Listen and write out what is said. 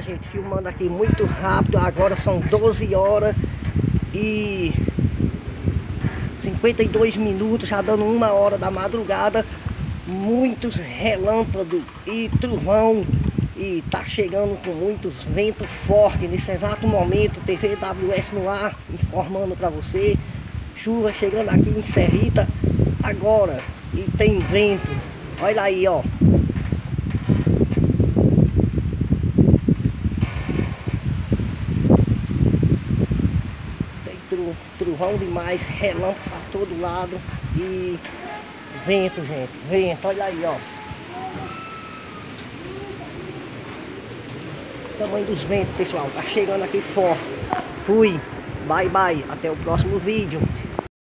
tá, gente? Filmando aqui muito rápido. Agora são 12 horas e 52 minutos, já dando 1 hora da madrugada. Muitos relâmpagos e trovão. E tá chegando com muitos ventos fortes nesse exato momento. TVWS no ar, informando para você. Chuva chegando aqui em Serrita agora. E tem vento. Olha aí, ó. Tem trovão demais, relâmpago para todo lado. E vento, gente. Vento, olha aí, ó. Tamanho dos ventos, pessoal, tá chegando aqui forte. Fui, bye bye, até o próximo vídeo.